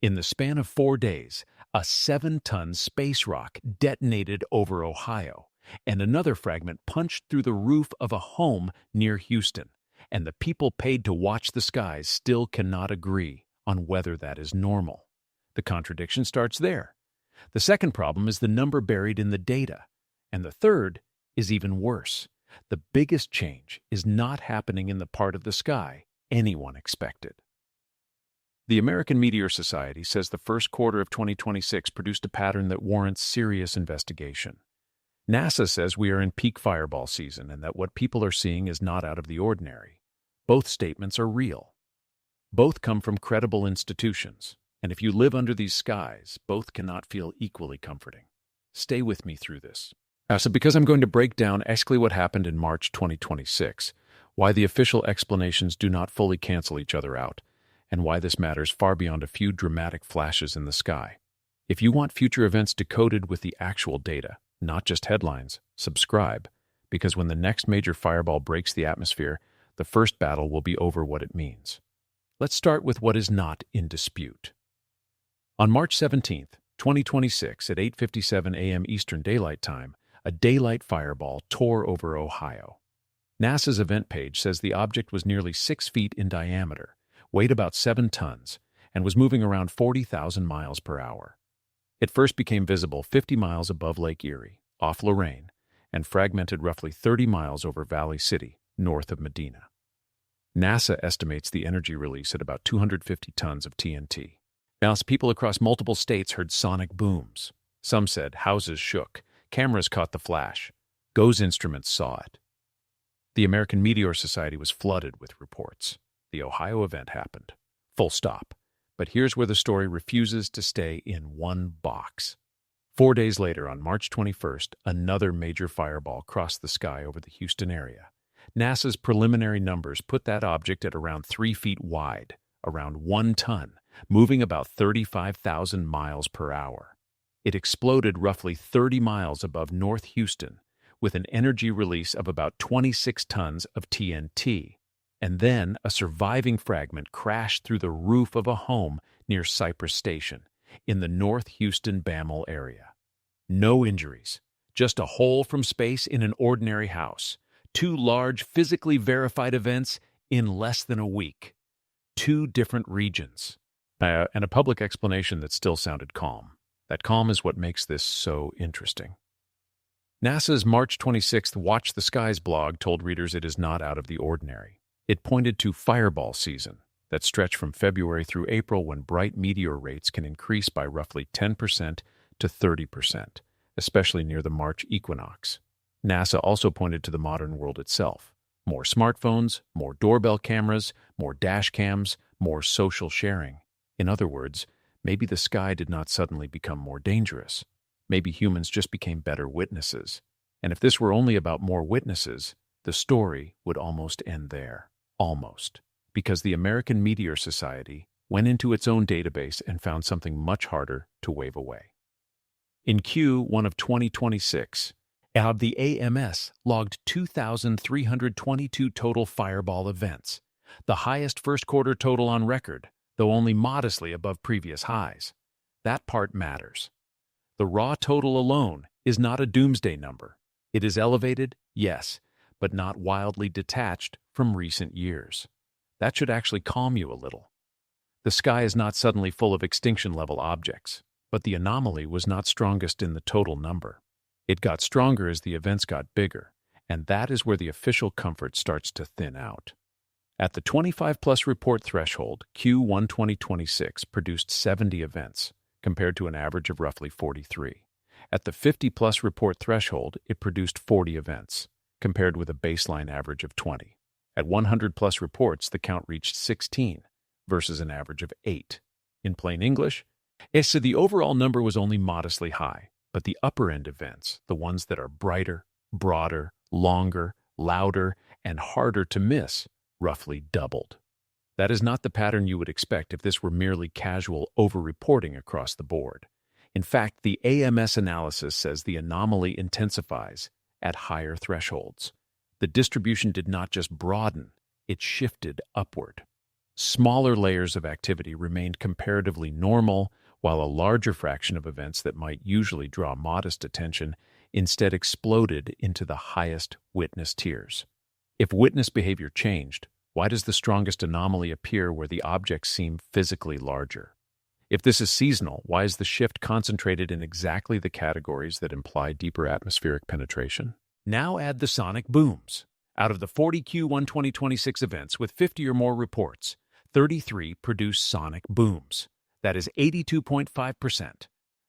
In the span of 4 days, a 7-ton space rock detonated over Ohio, and another fragment punched through the roof of a home near Houston, and the people paid to watch the skies still cannot agree on whether that is normal. The contradiction starts there. The second problem is the number buried in the data, and the third is even worse. The biggest change is not happening in the part of the sky anyone expected. The American Meteor Society says the first quarter of 2026 produced a pattern that warrants serious investigation. NASA says we are in peak fireball season and that what people are seeing is not out of the ordinary. Both statements are real. Both come from credible institutions, and if you live under these skies, both cannot feel equally comforting. Stay with me through this. Because I'm going to break down exactly what happened in March 2026, why the official explanations do not fully cancel each other out, and why this matters far beyond a few dramatic flashes in the sky. If you want future events decoded with the actual data, not just headlines, subscribe, because when the next major fireball breaks the atmosphere, the first battle will be over what it means. Let's start with what is not in dispute. On March 17, 2026, at 8:57 a.m. Eastern Daylight Time, a daylight fireball tore over Ohio. NASA's event page says the object was nearly 6 feet in diameter, weighed about 7 tons, and was moving around 40,000 miles per hour. It first became visible 50 miles above Lake Erie, off Lorain, and fragmented roughly 30 miles over Valley City, north of Medina. NASA estimates the energy release at about 250 tons of TNT. Now, people across multiple states heard sonic booms. Some said houses shook, cameras caught the flash, GOES instruments saw it. The American Meteor Society was flooded with reports. The Ohio event happened. Full stop. But here's where the story refuses to stay in one box. 4 days later, on March 21st, another major fireball crossed the sky over the Houston area. NASA's preliminary numbers put that object at around 3 feet wide, around 1 ton, moving about 35,000 miles per hour. It exploded roughly 30 miles above North Houston, with an energy release of about 26 tons of TNT. And then a surviving fragment crashed through the roof of a home near Cypress Station, in the North Houston Bammel area. No injuries, just a hole from space in an ordinary house. 2 large, physically verified events in less than a week. 2 different regions. And a public explanation that still sounded calm. That calm is what makes this so interesting. NASA's March 26th Watch the Skies blog told readers it is not out of the ordinary. It pointed to fireball season that stretched from February through April, when bright meteor rates can increase by roughly 10% to 30%, especially near the March equinox. NASA also pointed to the modern world itself. More smartphones, more doorbell cameras, more dash cams, more social sharing. In other words, maybe the sky did not suddenly become more dangerous. Maybe humans just became better witnesses. And if this were only about more witnesses, the story would almost end there. Almost. Because the American Meteor Society went into its own database and found something much harder to wave away. In Q1 of 2026, the AMS logged 2,322 total fireball events, the highest first-quarter total on record, though only modestly above previous highs. That part matters. The raw total alone is not a doomsday number. It is elevated, yes, but not wildly detached from recent years. That should actually calm you a little. The sky is not suddenly full of extinction-level objects, but the anomaly was not strongest in the total number. It got stronger as the events got bigger, and that is where the official comfort starts to thin out. At the 25-plus report threshold, Q1 2026 produced 70 events, compared to an average of roughly 43. At the 50-plus report threshold, it produced 40 events, compared with a baseline average of 20. At 100-plus reports, the count reached 16, versus an average of 8. In plain English, so the overall number was only modestly high, but the upper-end events, the ones that are brighter, broader, longer, louder, and harder to miss, roughly doubled. That is not the pattern you would expect if this were merely casual over-reporting across the board. In fact, the AMS analysis says the anomaly intensifies at higher thresholds. The distribution did not just broaden, it shifted upward. Smaller layers of activity remained comparatively normal, while a larger fraction of events that might usually draw modest attention instead exploded into the highest witness tiers. If witness behavior changed, why does the strongest anomaly appear where the objects seem physically larger? If this is seasonal, why is the shift concentrated in exactly the categories that imply deeper atmospheric penetration? Now add the sonic booms. Out of the 40 Q1 2026 events with 50 or more reports, 33 produce sonic booms. That is 82.5%.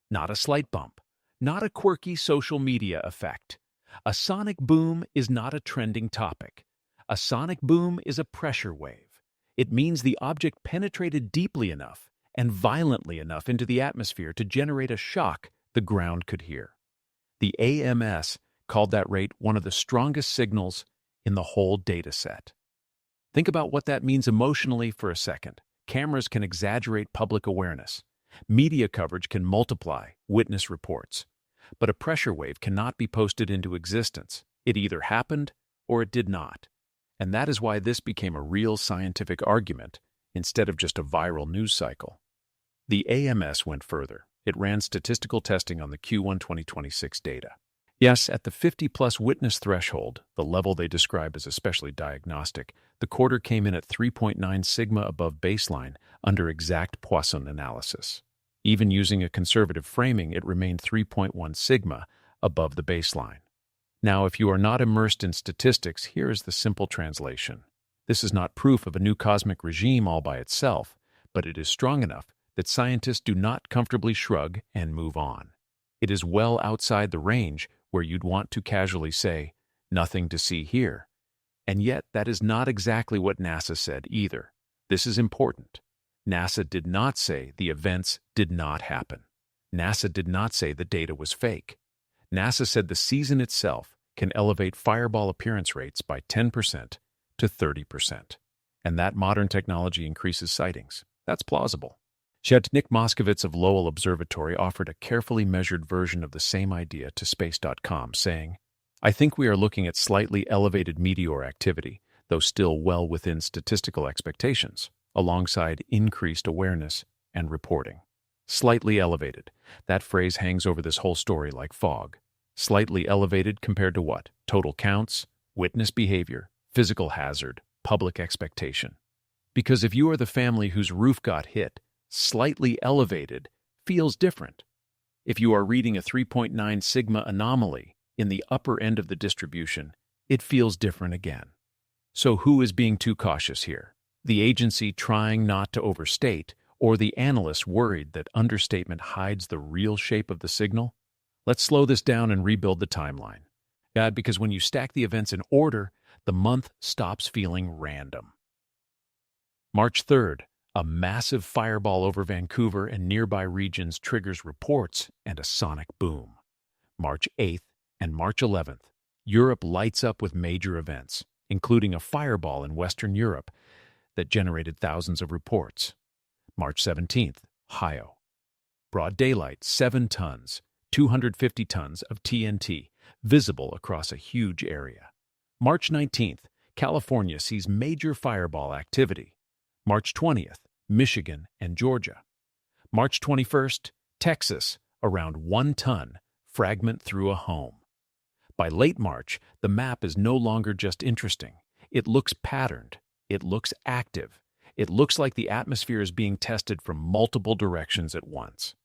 Not a slight bump, not a quirky social media effect. A sonic boom is not a trending topic. A sonic boom is a pressure wave. It means the object penetrated deeply enough and violently enough into the atmosphere to generate a shock the ground could hear. The AMS called that rate one of the strongest signals in the whole data set. Think about what that means emotionally for a second. Cameras can exaggerate public awareness. Media coverage can multiply witness reports. But a pressure wave cannot be posted into existence. It either happened or it did not. And that is why this became a real scientific argument instead of just a viral news cycle. The AMS went further. It ran statistical testing on the Q1 2026 data. Yes, at the 50-plus witness threshold, the level they describe as especially diagnostic, the quarter came in at 3.9 sigma above baseline under exact Poisson analysis. Even using a conservative framing, it remained 3.1 sigma above the baseline. Now, if you are not immersed in statistics, here is the simple translation. This is not proof of a new cosmic regime all by itself, but it is strong enough that scientists do not comfortably shrug and move on. It is well outside the range where you'd want to casually say, "Nothing to see here." And yet, that is not exactly what NASA said either. This is important. NASA did not say the events did not happen. NASA did not say the data was fake. NASA said the season itself can elevate fireball appearance rates by 10% to 30%. And that modern technology increases sightings. That's plausible. Yet Nick Moskovitz of Lowell Observatory offered a carefully measured version of the same idea to Space.com, saying, "I think we are looking at slightly elevated meteor activity, though still well within statistical expectations, alongside increased awareness and reporting." Slightly elevated. That phrase hangs over this whole story like fog. Slightly elevated compared to what? Total counts, witness behavior, physical hazard, public expectation. Because if you are the family whose roof got hit, slightly elevated feels different. If you are reading a 3.9 sigma anomaly in the upper end of the distribution, it feels different again. So who is being too cautious here? The agency trying not to overstate, or the analyst worried that understatement hides the real shape of the signal? Let's slow this down and rebuild the timeline. Because when you stack the events in order, the month stops feeling random. March 3rd, a massive fireball over Vancouver and nearby regions triggers reports and a sonic boom. March 8th and March 11th, Europe lights up with major events, including a fireball in Western Europe that generated thousands of reports. March 17th, Ohio. Broad daylight, 7 tons, 250 tons of TNT, visible across a huge area. March 19th, California sees major fireball activity. March 20th, Michigan and Georgia. March 21st, Texas, around 1 ton, fragment through a home. By late March, the map is no longer just interesting. It looks patterned. It looks active. It looks like the atmosphere is being tested from multiple directions at once.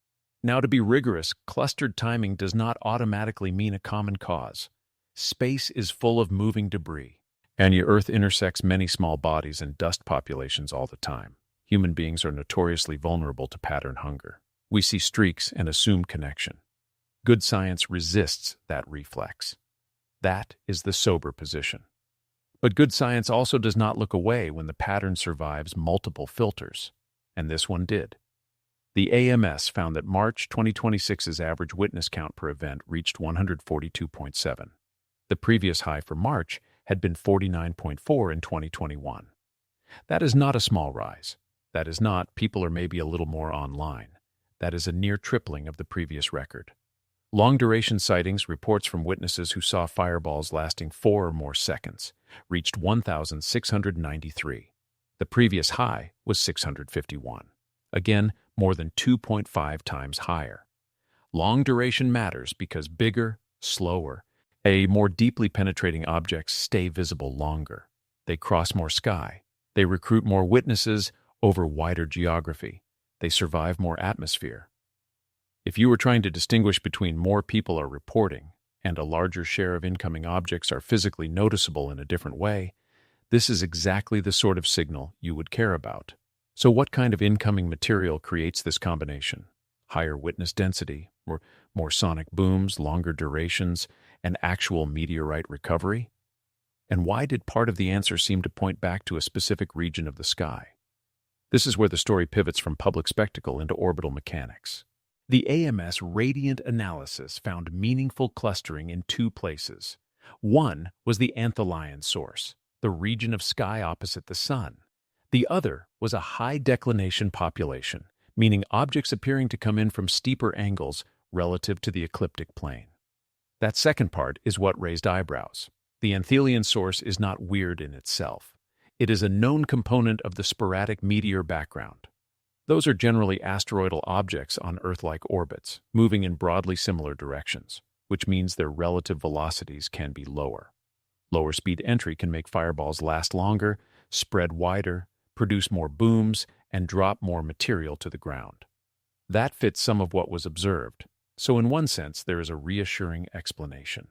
Now, to be rigorous, clustered timing does not automatically mean a common cause. Space is full of moving debris, and your Earth intersects many small bodies and dust populations all the time. Human beings are notoriously vulnerable to pattern hunger. We see streaks and assume connection. Good science resists that reflex. That is the sober position. But good science also does not look away when the pattern survives multiple filters, and this one did. The AMS found that March 2026's average witness count per event reached 142.7. The previous high for March had been 49.4 in 2021. That is not a small rise. That is not, people are maybe a little more online. That is a near tripling of the previous record. Long-duration sightings, reports from witnesses who saw fireballs lasting 4 or more seconds, reached 1,693. The previous high was 651. Again, more than 2.5 times higher. Long duration matters because bigger, slower, more deeply penetrating objects stay visible longer. They cross more sky. They recruit more witnesses over wider geography. They survive more atmosphere. If you were trying to distinguish between more people are reporting and a larger share of incoming objects are physically noticeable in a different way, this is exactly the sort of signal you would care about. So what kind of incoming material creates this combination? Higher witness density, more sonic booms, longer durations, and actual meteorite recovery? And why did part of the answer seem to point back to a specific region of the sky? This is where the story pivots from public spectacle into orbital mechanics. The AMS radiant analysis found meaningful clustering in two places. One was the Anthelion source, the region of sky opposite the Sun. The other was a high declination population, meaning objects appearing to come in from steeper angles relative to the ecliptic plane. That second part is what raised eyebrows. The Anthelion source is not weird in itself. It is a known component of the sporadic meteor background. Those are generally asteroidal objects on Earth-like orbits, moving in broadly similar directions, which means their relative velocities can be lower. Lower speed entry can make fireballs last longer, spread wider, produce more booms, and drop more material to the ground. That fits some of what was observed, so in one sense there is a reassuring explanation.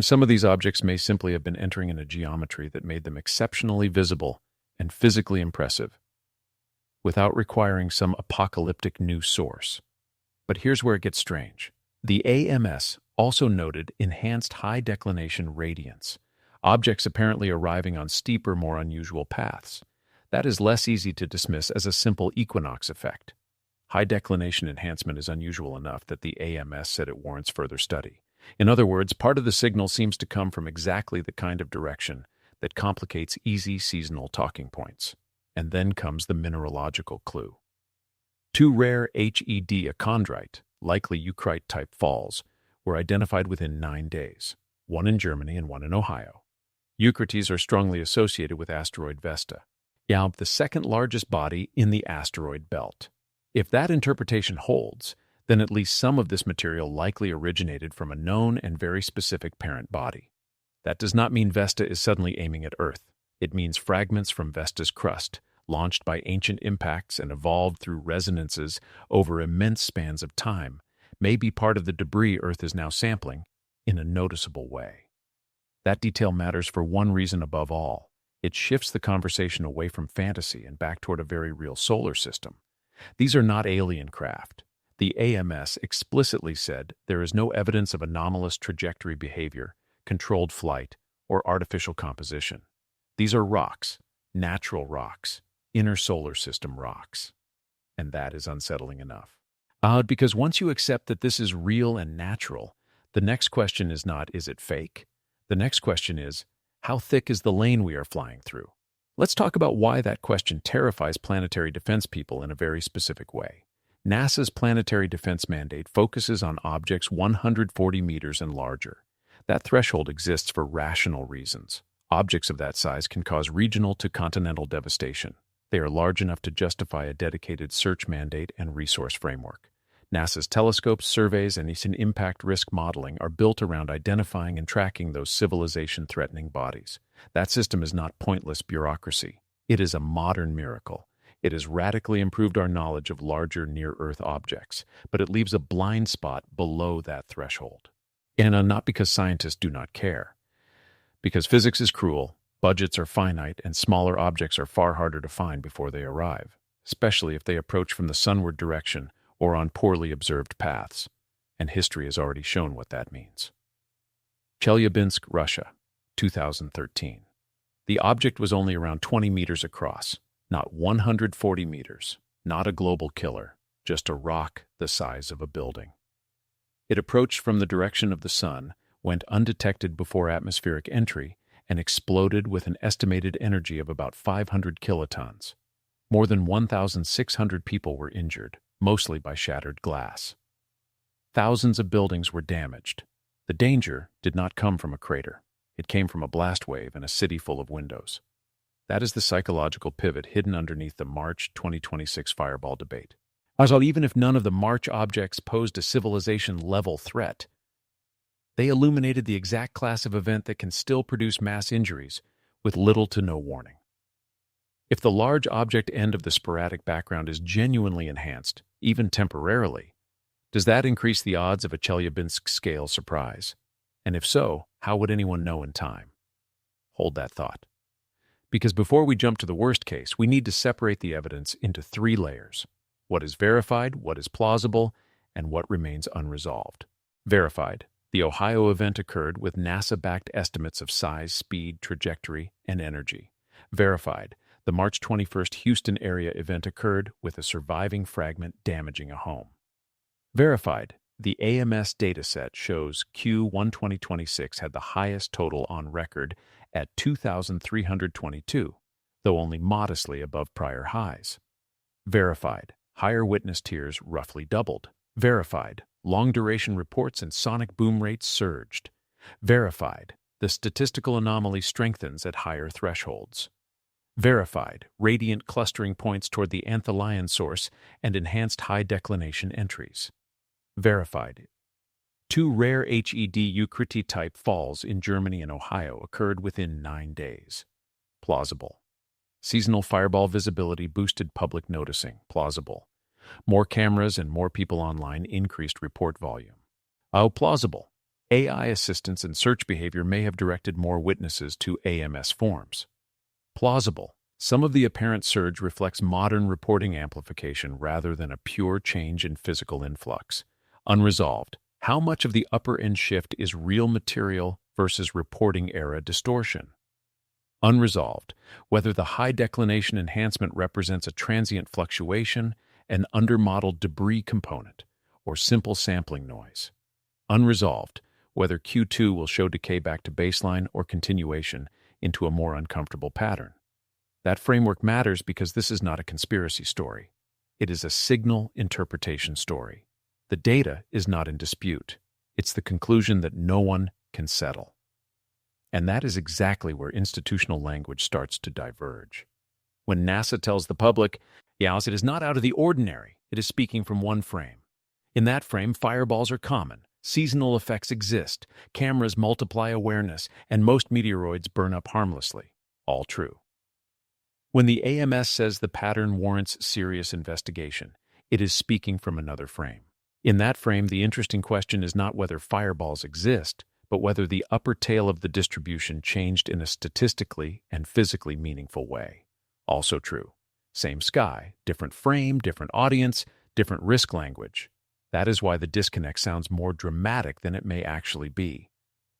Some of these objects may simply have been entering in a geometry that made them exceptionally visible and physically impressive, without requiring some apocalyptic new source. But here's where it gets strange. The AMS also noted enhanced high declination radiance, objects apparently arriving on steeper, more unusual paths. That is less easy to dismiss as a simple equinox effect. High declination enhancement is unusual enough that the AMS said it warrants further study. In other words, part of the signal seems to come from exactly the kind of direction that complicates easy seasonal talking points. And then comes the mineralogical clue. Two rare HED achondrite, likely eucrite-type falls, were identified within 9 days, one in Germany and one in Ohio. Eucrites are strongly associated with asteroid Vesta, the second largest body in the asteroid belt. If that interpretation holds, then at least some of this material likely originated from a known and very specific parent body. That does not mean Vesta is suddenly aiming at Earth. It means fragments from Vesta's crust, launched by ancient impacts and evolved through resonances over immense spans of time, may be part of the debris Earth is now sampling in a noticeable way. That detail matters for one reason above all. It shifts the conversation away from fantasy and back toward a very real solar system. These are not alien craft. The AMS explicitly said there is no evidence of anomalous trajectory behavior, controlled flight, or artificial composition. These are rocks, natural rocks, inner solar system rocks. And that is unsettling enough. Because once you accept that this is real and natural, the next question is not, is it fake? The next question is, how thick is the lane we are flying through? Let's talk about why that question terrifies planetary defense people in a very specific way. NASA's planetary defense mandate focuses on objects 140 meters and larger. That threshold exists for rational reasons. Objects of that size can cause regional to continental devastation. They are large enough to justify a dedicated search mandate and resource framework. NASA's telescopes, surveys, and instant impact risk modeling are built around identifying and tracking those civilization-threatening bodies. That system is not pointless bureaucracy. It is a modern miracle. It has radically improved our knowledge of larger near-Earth objects, but it leaves a blind spot below that threshold. And not because scientists do not care. Because physics is cruel, budgets are finite, and smaller objects are far harder to find before they arrive, especially if they approach from the sunward direction or on poorly observed paths. And history has already shown what that means. Chelyabinsk, Russia, 2013. The object was only around 20 meters across, not 140 meters, not a global killer, just a rock the size of a building. It approached from the direction of the sun, went undetected before atmospheric entry, and exploded with an estimated energy of about 500 kilotons. More than 1,600 people were injured, mostly by shattered glass. Thousands of buildings were damaged. The danger did not come from a crater. It came from a blast wave in a city full of windows. That is the psychological pivot hidden underneath the March 2026 fireball debate. Also, even if none of the March objects posed a civilization-level threat, they illuminated the exact class of event that can still produce mass injuries with little to no warning. If the large object end of the sporadic background is genuinely enhanced, even temporarily, does that increase the odds of a Chelyabinsk-scale surprise? And if so, how would anyone know in time? Hold that thought. Because before we jump to the worst case, we need to separate the evidence into 3 layers: what is verified, what is plausible, and what remains unresolved. Verified. The Ohio event occurred with NASA-backed estimates of size, speed, trajectory, and energy. Verified. The March 21st Houston area event occurred with a surviving fragment damaging a home. Verified. The AMS dataset shows Q1 2026 had the highest total on record at 2,322, though only modestly above prior highs. Verified. Higher witness tiers roughly doubled. Verified. Long-duration reports and sonic boom rates surged. Verified. The statistical anomaly strengthens at higher thresholds. Verified. Radiant clustering points toward the anthelion source and enhanced high-declination entries. Verified. 2 rare HED Eucriti-type falls in Germany and Ohio occurred within 9 days. Plausible. Seasonal fireball visibility boosted public noticing. Plausible. More cameras and more people online increased report volume. Plausible. AI assistance and search behavior may have directed more witnesses to AMS forms. Plausible. Some of the apparent surge reflects modern reporting amplification rather than a pure change in physical influx. Unresolved. How much of the upper-end shift is real material versus reporting era distortion? Unresolved. Whether the high declination enhancement represents a transient fluctuation, an undermodeled debris component, or simple sampling noise. Unresolved. Whether Q2 will show decay back to baseline or continuation into a more uncomfortable pattern. That framework matters because this is not a conspiracy story. It is a signal interpretation story. The data is not in dispute. It's the conclusion that no one can settle. And that is exactly where institutional language starts to diverge. When NASA tells the public, yes, it is not out of the ordinary, it is speaking from one frame. In that frame, fireballs are common, seasonal effects exist, cameras multiply awareness, and most meteoroids burn up harmlessly. All true. When the AMS says the pattern warrants serious investigation, it is speaking from another frame. In that frame, the interesting question is not whether fireballs exist, but whether the upper tail of the distribution changed in a statistically and physically meaningful way. Also true. Same sky, different frame, different audience, different risk language. That is why the disconnect sounds more dramatic than it may actually be.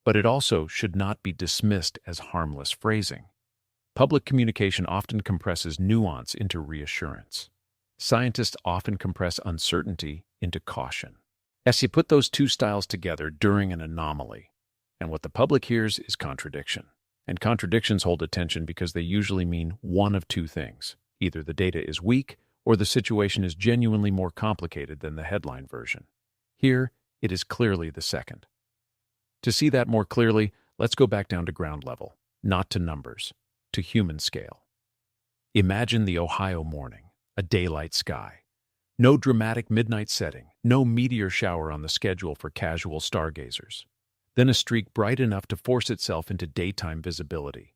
But it also should not be dismissed as harmless phrasing. Public communication often compresses nuance into reassurance. Scientists often compress uncertainty into caution. As you put those 2 styles together during an anomaly, and what the public hears is contradiction. And contradictions hold attention because they usually mean one of 2 things. Either the data is weak, or the situation is genuinely more complicated than the headline version. Here, it is clearly the second. To see that more clearly, let's go back down to ground level, not to numbers, to human scale. Imagine the Ohio morning, a daylight sky. No dramatic midnight setting, no meteor shower on the schedule for casual stargazers. Then a streak bright enough to force itself into daytime visibility.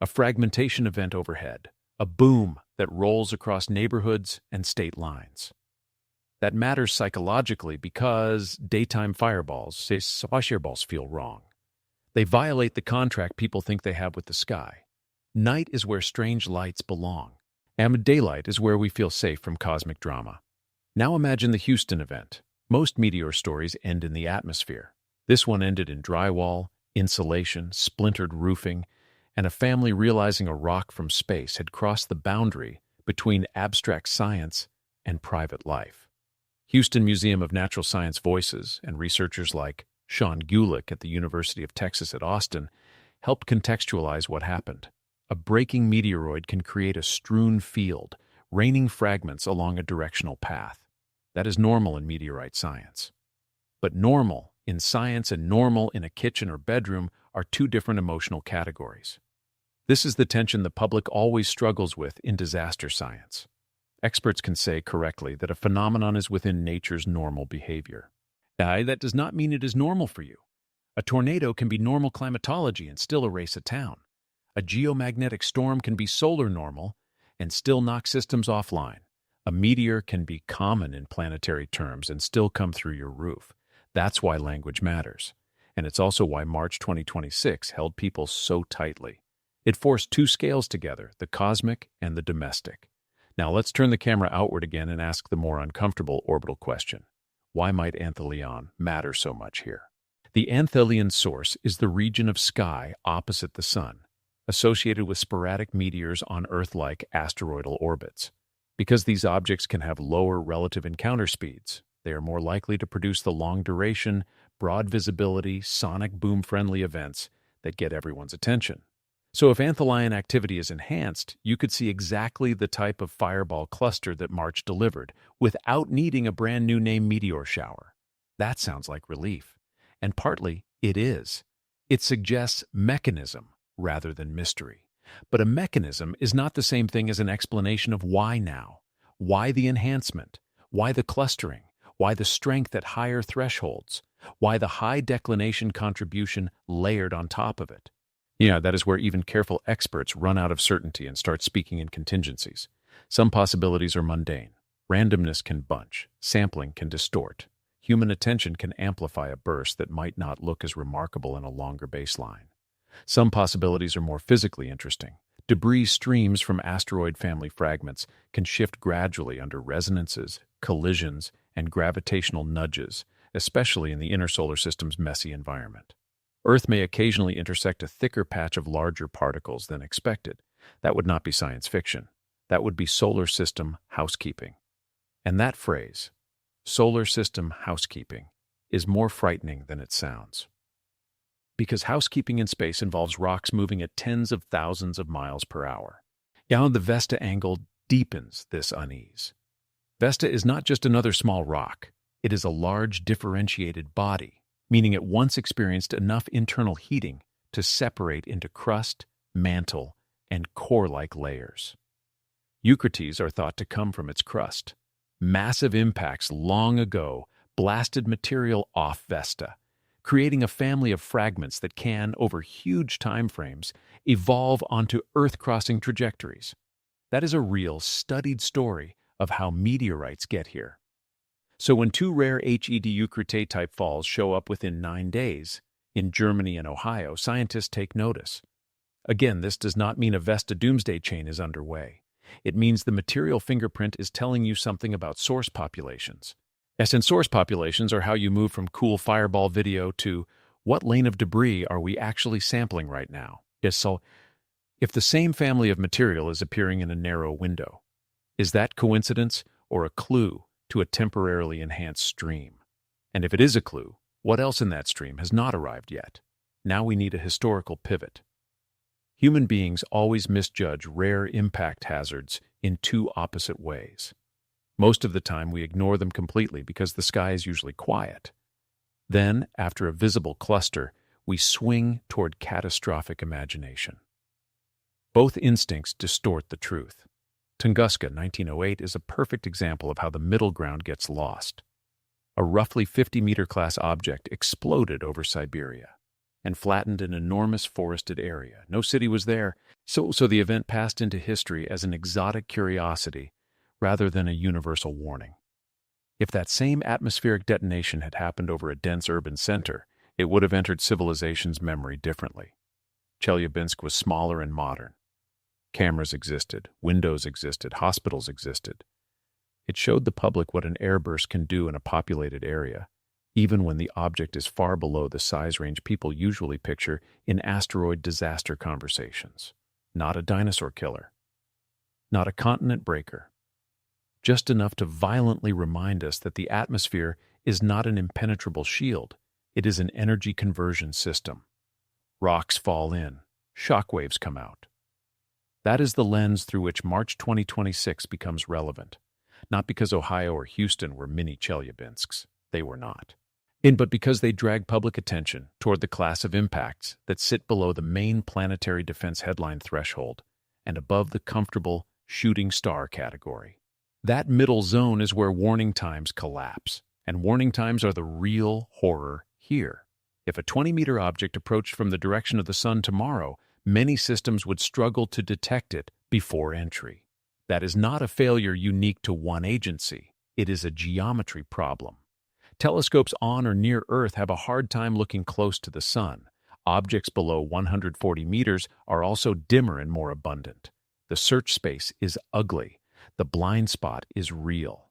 A fragmentation event overhead. A boom that rolls across neighborhoods and state lines. That matters psychologically because daytime fireballs feel wrong. They violate the contract people think they have with the sky. Night is where strange lights belong, and daylight is where we feel safe from cosmic drama. Now imagine the Houston event. Most meteor stories end in the atmosphere. This one ended in drywall, insulation, splintered roofing, and a family realizing a rock from space had crossed the boundary between abstract science and private life. Houston Museum of Natural Science Voices and researchers like Sean Gulick at the University of Texas at Austin helped contextualize what happened. A breaking meteoroid can create a strewn field, raining fragments along a directional path. That is normal in meteorite science. But normal in science and normal in a kitchen or bedroom are 2 different emotional categories. This is the tension the public always struggles with in disaster science. Experts can say correctly that a phenomenon is within nature's normal behavior. Now, that does not mean it is normal for you. A tornado can be normal climatology and still erase a town. A geomagnetic storm can be solar normal and still knock systems offline. A meteor can be common in planetary terms and still come through your roof. That's why language matters. And it's also why March 2026 held people so tightly. It forced two scales together, the cosmic and the domestic. Now let's turn the camera outward again and ask the more uncomfortable orbital question. Why might anthelion matter so much here? The anthelion source is the region of sky opposite the Sun, associated with sporadic meteors on Earth-like asteroidal orbits. Because these objects can have lower relative encounter speeds, they are more likely to produce the long-duration, broad visibility, sonic boom-friendly events that get everyone's attention. So if anthelion activity is enhanced, you could see exactly the type of fireball cluster that March delivered without needing a brand new name meteor shower. That sounds like relief. And partly, it is. It suggests mechanism rather than mystery. But a mechanism is not the same thing as an explanation of why now. Why the enhancement? Why the clustering? Why the strength at higher thresholds? Why the high declination contribution layered on top of it? Yeah, that is where even careful experts run out of certainty and start speaking in contingencies. Some possibilities are mundane. Randomness can bunch. Sampling can distort. Human attention can amplify a burst that might not look as remarkable in a longer baseline. Some possibilities are more physically interesting. Debris streams from asteroid family fragments can shift gradually under resonances, collisions, and gravitational nudges, especially in the inner solar system's messy environment. Earth may occasionally intersect a thicker patch of larger particles than expected. That would not be science fiction. That would be solar system housekeeping. And that phrase, solar system housekeeping, is more frightening than it sounds. Because housekeeping in space involves rocks moving at tens of thousands of miles per hour. Now the Vesta angle deepens this unease. Vesta is not just another small rock. It is a large differentiated body, meaning it once experienced enough internal heating to separate into crust, mantle, and core-like layers. Eucrites are thought to come from its crust. Massive impacts long ago blasted material off Vesta, creating a family of fragments that can, over huge time frames, evolve onto Earth-crossing trajectories. That is a real, studied story of how meteorites get here. So when two rare HED Eucrite-type falls show up within 9 days, in Germany and Ohio, scientists take notice. Again, this does not mean a Vesta doomsday chain is underway. It means the material fingerprint is telling you something about source populations. Yes, and source populations are how you move from cool fireball video to what lane of debris are we actually sampling right now? Yes, so if the same family of material is appearing in a narrow window, is that coincidence or a clue to a temporarily enhanced stream? And if it is a clue, what else in that stream has not arrived yet? Now we need a historical pivot. Human beings always misjudge rare impact hazards in two opposite ways. Most of the time we ignore them completely because the sky is usually quiet. Then, after a visible cluster, we swing toward catastrophic imagination. Both instincts distort the truth. Tunguska, 1908, is a perfect example of how the middle ground gets lost. A roughly 50-meter-class object exploded over Siberia and flattened an enormous forested area. No city was there, so the event passed into history as an exotic curiosity rather than a universal warning. If that same atmospheric detonation had happened over a dense urban center, it would have entered civilization's memory differently. Chelyabinsk was smaller and modern. Cameras existed, windows existed, hospitals existed. It showed the public what an airburst can do in a populated area, even when the object is far below the size range people usually picture in asteroid disaster conversations. Not a dinosaur killer. Not a continent breaker. Just enough to violently remind us that the atmosphere is not an impenetrable shield. It is an energy conversion system. Rocks fall in. Shockwaves come out. That is the lens through which March 2026 becomes relevant. Not because Ohio or Houston were mini Chelyabinsk's. They were not. But because they drag public attention toward the class of impacts that sit below the main planetary defense headline threshold and above the comfortable shooting star category. That middle zone is where warning times collapse, and warning times are the real horror here. If a 20-meter object approached from the direction of the sun tomorrow, many systems would struggle to detect it before entry. That is not a failure unique to one agency. It is a geometry problem. Telescopes on or near Earth have a hard time looking close to the sun. Objects below 140 meters are also dimmer and more abundant. The search space is ugly. The blind spot is real.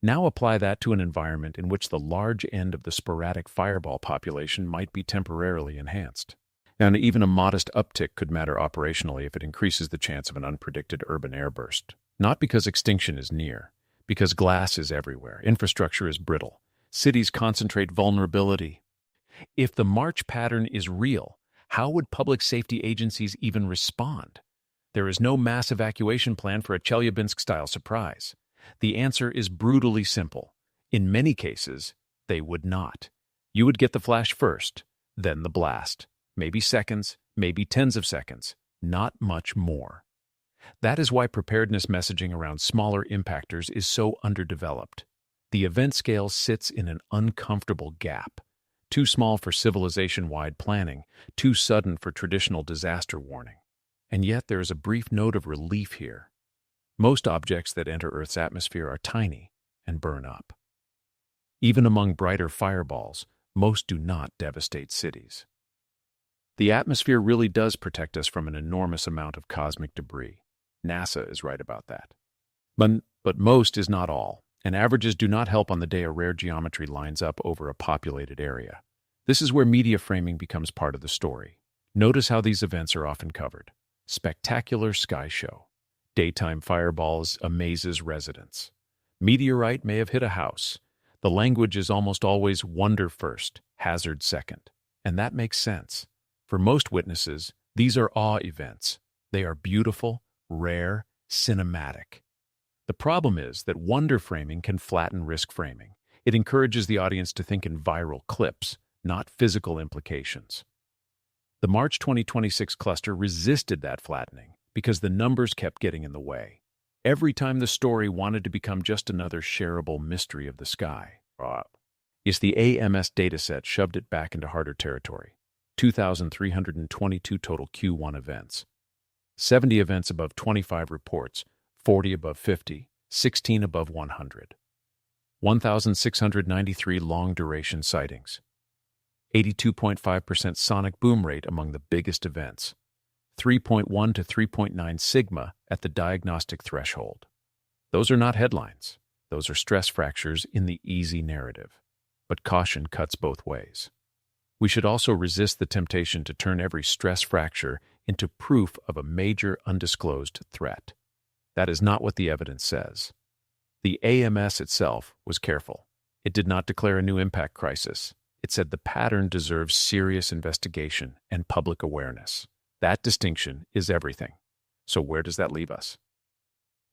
Now apply that to an environment in which the large end of the sporadic fireball population might be temporarily enhanced. And even a modest uptick could matter operationally if it increases the chance of an unpredicted urban airburst. Not because extinction is near, because glass is everywhere, infrastructure is brittle, cities concentrate vulnerability. If the march pattern is real, how would public safety agencies even respond? There is no mass evacuation plan for a Chelyabinsk-style surprise. The answer is brutally simple. In many cases, they would not. You would get the flash first, then the blast. Maybe seconds, maybe tens of seconds, not much more. That is why preparedness messaging around smaller impactors is so underdeveloped. The event scale sits in an uncomfortable gap. Too small for civilization-wide planning, too sudden for traditional disaster warning. And yet there is a brief note of relief here. Most objects that enter Earth's atmosphere are tiny and burn up. Even among brighter fireballs, most do not devastate cities. The atmosphere really does protect us from an enormous amount of cosmic debris. NASA is right about that. But most is not all, and averages do not help on the day a rare geometry lines up over a populated area. This is where media framing becomes part of the story. Notice how these events are often covered. Spectacular sky show. Daytime fireballs amazes residents. Meteorite may have hit a house. The language is almost always wonder first, hazard second. And that makes sense. For most witnesses, these are awe events. They are beautiful, rare, cinematic. The problem is that wonder framing can flatten risk framing. It encourages the audience to think in viral clips, not physical implications. The March 2026 cluster resisted that flattening because the numbers kept getting in the way. Every time the story wanted to become just another shareable mystery of the sky. It's the AMS dataset shoved it back into harder territory. 2,322 total Q1 events. 70 events above 25 reports, 40 above 50, 16 above 100. 1,693 long-duration sightings. 82.5% sonic boom rate among the biggest events. 3.1 to 3.9 sigma at the diagnostic threshold. Those are not headlines. Those are stress fractures in the easy narrative. But caution cuts both ways. We should also resist the temptation to turn every stress fracture into proof of a major undisclosed threat. That is not what the evidence says. The AMS itself was careful. It did not declare a new impact crisis. It said the pattern deserves serious investigation and public awareness. That distinction is everything. So where does that leave us?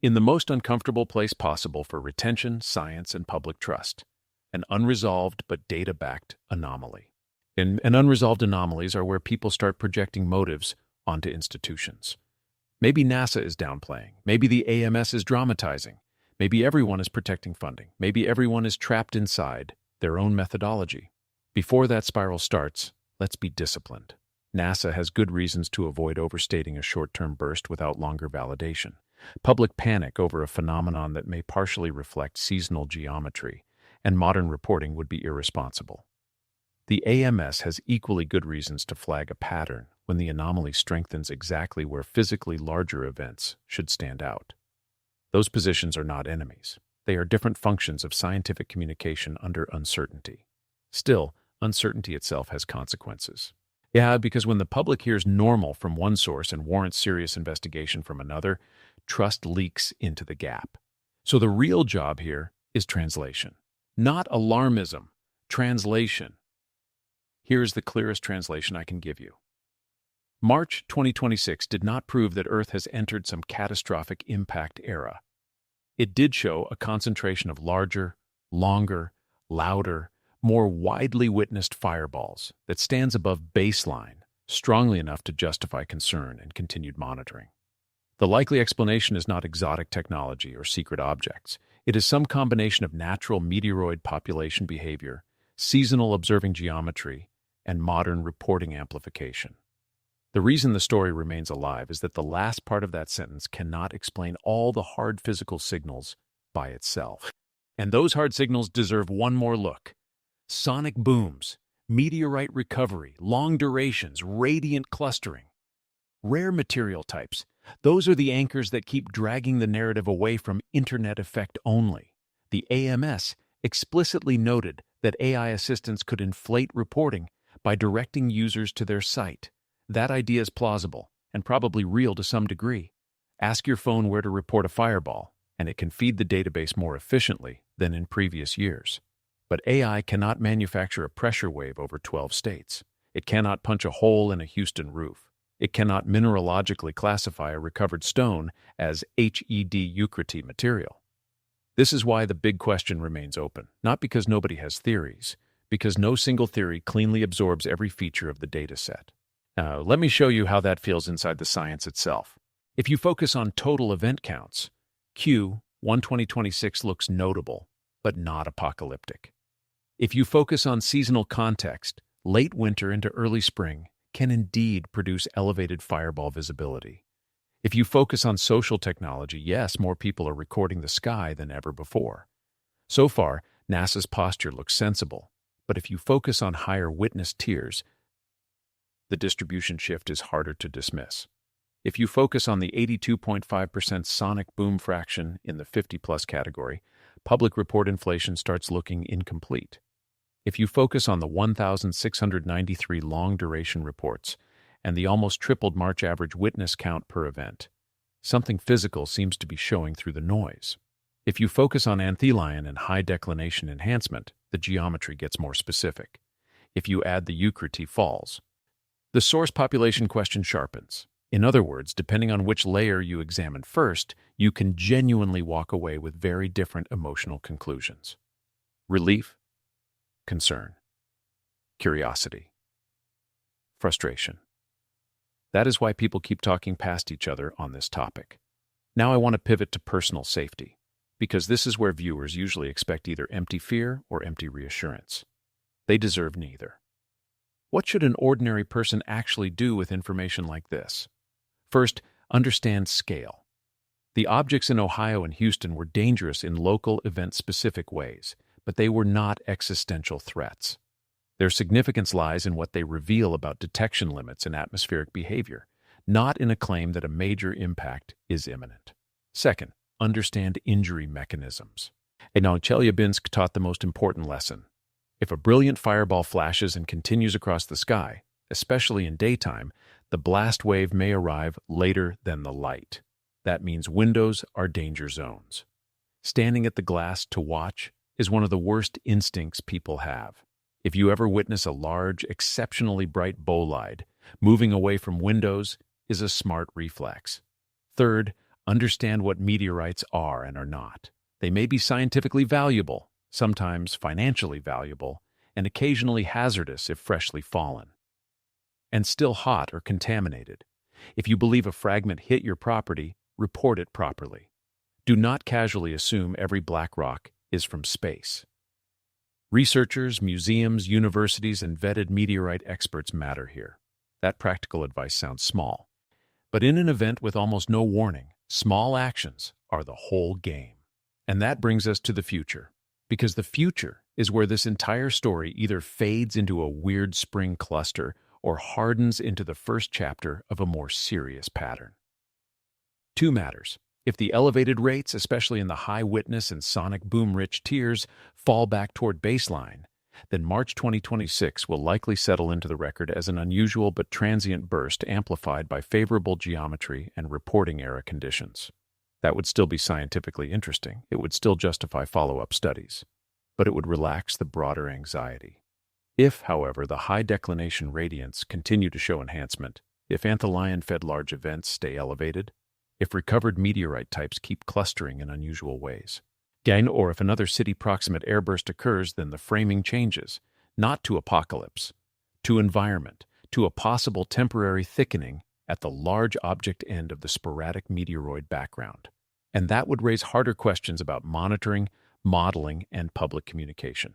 In the most uncomfortable place possible for retention, science, and public trust. An unresolved but data-backed anomaly. And unresolved anomalies are where people start projecting motives onto institutions. Maybe NASA is downplaying. Maybe the AMS is dramatizing. Maybe everyone is protecting funding. Maybe everyone is trapped inside their own methodology. Before that spiral starts, let's be disciplined. NASA has good reasons to avoid overstating a short-term burst without longer validation. Public panic over a phenomenon that may partially reflect seasonal geometry, and modern reporting would be irresponsible. The AMS has equally good reasons to flag a pattern when the anomaly strengthens exactly where physically larger events should stand out. Those positions are not enemies. They are different functions of scientific communication under uncertainty. Still, uncertainty itself has consequences. Yeah, because when the public hears normal from one source and warrants serious investigation from another, trust leaks into the gap. So the real job here is translation. Not alarmism, translation. Here's the clearest translation I can give you. March 2026 did not prove that Earth has entered some catastrophic impact era. It did show a concentration of larger, longer, louder, more widely witnessed fireballs that stands above baseline, strongly enough to justify concern and continued monitoring. The likely explanation is not exotic technology or secret objects. It is some combination of natural meteoroid population behavior, seasonal observing geometry, and modern reporting amplification. The reason the story remains alive is that the last part of that sentence cannot explain all the hard physical signals by itself. And those hard signals deserve one more look. Sonic booms, meteorite recovery, long durations, radiant clustering. Rare material types. Those are the anchors that keep dragging the narrative away from internet effect only. The AMS explicitly noted that AI assistants could inflate reporting by directing users to their site. That idea is plausible and probably real to some degree. Ask your phone where to report a fireball, and it can feed the database more efficiently than in previous years. But AI cannot manufacture a pressure wave over 12 states. It cannot punch a hole in a Houston roof. It cannot mineralogically classify a recovered stone as HED Eucrite material. This is why the big question remains open, not because nobody has theories, because no single theory cleanly absorbs every feature of the dataset. Now, let me show you how that feels inside the science itself. If you focus on total event counts, Q1 2026 looks notable, but not apocalyptic. If you focus on seasonal context, late winter into early spring can indeed produce elevated fireball visibility. If you focus on social technology, yes, more people are recording the sky than ever before. So far, NASA's posture looks sensible, but if you focus on higher witness tiers, the distribution shift is harder to dismiss. If you focus on the 82.5% sonic boom fraction in the 50-plus category, public report inflation starts looking incomplete. If you focus on the 1,693 long-duration reports and the almost tripled March average witness count per event, something physical seems to be showing through the noise. If you focus on anthelion and high declination enhancement, the geometry gets more specific. If you add the Eucrite falls, the source population question sharpens. In other words, depending on which layer you examine first, you can genuinely walk away with very different emotional conclusions. Relief, concern, curiosity, frustration. That is why people keep talking past each other on this topic. Now I want to pivot to personal safety, because this is where viewers usually expect either empty fear or empty reassurance. They deserve neither. What should an ordinary person actually do with information like this? First, understand scale. The objects in Ohio and Houston were dangerous in local, event-specific ways, but they were not existential threats. Their significance lies in what they reveal about detection limits and atmospheric behavior, not in a claim that a major impact is imminent. Second, understand injury mechanisms. And now Chelyabinsk taught the most important lesson. If a brilliant fireball flashes and continues across the sky, especially in daytime, the blast wave may arrive later than the light. That means windows are danger zones. Standing at the glass to watch is one of the worst instincts people have. If you ever witness a large, exceptionally bright bolide, moving away from windows is a smart reflex. Third, understand what meteorites are and are not. They may be scientifically valuable, sometimes financially valuable, and occasionally hazardous if freshly fallen, and still hot or contaminated. If you believe a fragment hit your property, report it properly. Do not casually assume every black rock is from space. Researchers, museums, universities, and vetted meteorite experts matter here. That practical advice sounds small. But in an event with almost no warning, small actions are the whole game. And that brings us to the future. Because the future is where this entire story either fades into a weird spring cluster or hardens into the first chapter of a more serious pattern. Two matters. If the elevated rates, especially in the high witness and sonic boom-rich tiers, fall back toward baseline, then March 2026 will likely settle into the record as an unusual but transient burst amplified by favorable geometry and reporting era conditions. That would still be scientifically interesting. It would still justify follow-up studies. But it would relax the broader anxiety. If, however, the high declination radiants continue to show enhancement, if anthelion-fed large events stay elevated, if recovered meteorite types keep clustering in unusual ways, Again, or if another city-proximate airburst occurs, then the framing changes, not to apocalypse, to environment, to a possible temporary thickening at the large object end of the sporadic meteoroid background. And that would raise harder questions about monitoring, modeling, and public communication.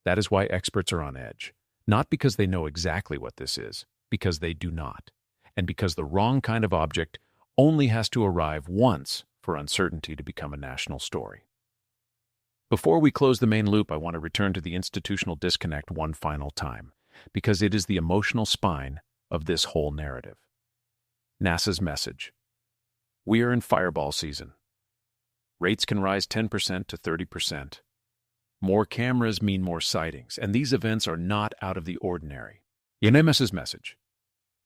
That is why experts are on edge. Not because they know exactly what this is, because they do not. And because the wrong kind of object only has to arrive once for uncertainty to become a national story. Before we close the main loop, I want to return to the institutional disconnect one final time, because it is the emotional spine of this whole narrative. NASA's message. We are in fireball season. Rates can rise 10% to 30%. More cameras mean more sightings, and these events are not out of the ordinary. NASA's message.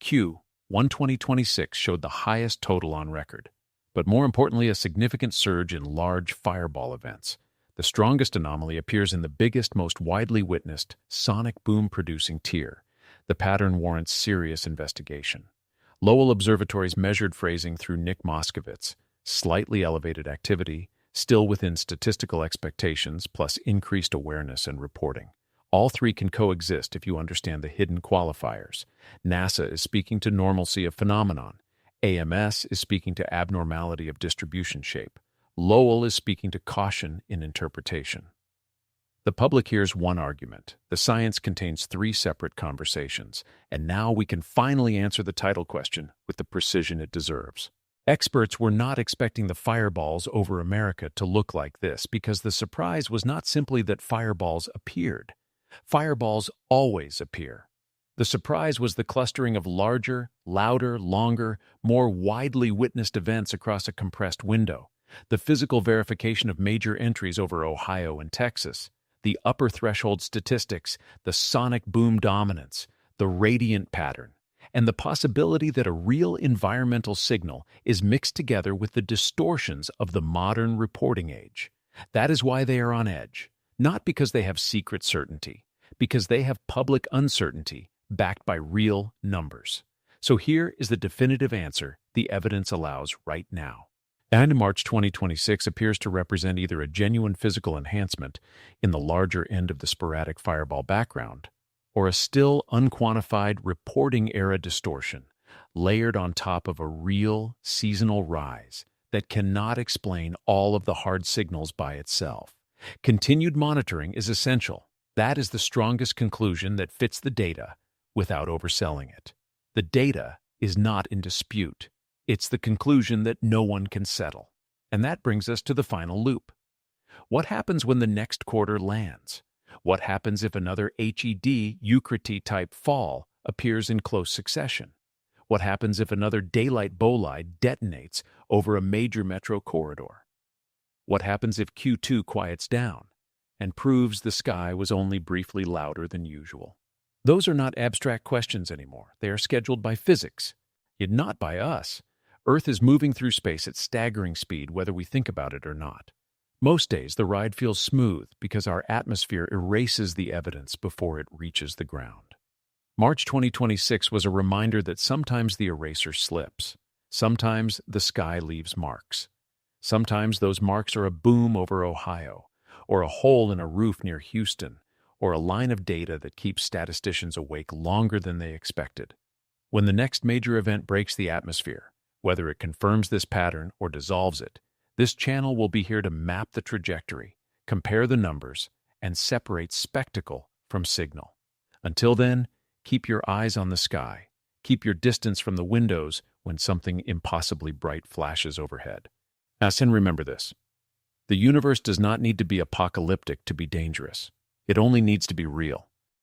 Q1 2026 showed the highest total on record, but more importantly, a significant surge in large fireball events. The strongest anomaly appears in the biggest, most widely witnessed sonic boom-producing tier. The pattern warrants serious investigation. Lowell Observatory's measured phrasing through Nick Moskovitz, slightly elevated activity, still within statistical expectations, plus increased awareness and reporting. All three can coexist if you understand the hidden qualifiers. NASA is speaking to normalcy of phenomenon. AMS is speaking to abnormality of distribution shape. Lowell is speaking to caution in interpretation. The public hears one argument. The science contains three separate conversations, and now we can finally answer the title question with the precision it deserves. Experts were not expecting the fireballs over America to look like this because the surprise was not simply that fireballs appeared. Fireballs always appear. The surprise was the clustering of larger, louder, longer, more widely witnessed events across a compressed window. The physical verification of major entries over Ohio and Texas, the upper threshold statistics, the sonic boom dominance, the radiant pattern, and the possibility that a real environmental signal is mixed together with the distortions of the modern reporting age. That is why they are on edge, not because they have secret certainty, because they have public uncertainty backed by real numbers. So here is the definitive answer the evidence allows right now. And March 2026 appears to represent either a genuine physical enhancement in the larger end of the sporadic fireball background, or a still unquantified reporting era distortion layered on top of a real seasonal rise that cannot explain all of the hard signals by itself. Continued monitoring is essential. That is the strongest conclusion that fits the data without overselling it. The data is not in dispute. It's the conclusion that no one can settle. And that brings us to the final loop. What happens when the next quarter lands? What happens if another HED Euclid-type fall appears in close succession? What happens if another daylight bolide detonates over a major metro corridor? What happens if Q2 quiets down and proves the sky was only briefly louder than usual? Those are not abstract questions anymore. They are scheduled by physics, yet not by us. Earth is moving through space at staggering speed whether we think about it or not. Most days, the ride feels smooth because our atmosphere erases the evidence before it reaches the ground. March 2026 was a reminder that sometimes the eraser slips. Sometimes the sky leaves marks. Sometimes those marks are a boom over Ohio, or a hole in a roof near Houston, or a line of data that keeps statisticians awake longer than they expected. When the next major event breaks the atmosphere, whether it confirms this pattern or dissolves it, this channel will be here to map the trajectory, compare the numbers, and separate spectacle from signal. Until then, keep your eyes on the sky. Keep your distance from the windows when something impossibly bright flashes overhead. And remember this. The universe does not need to be apocalyptic to be dangerous. It only needs to be real.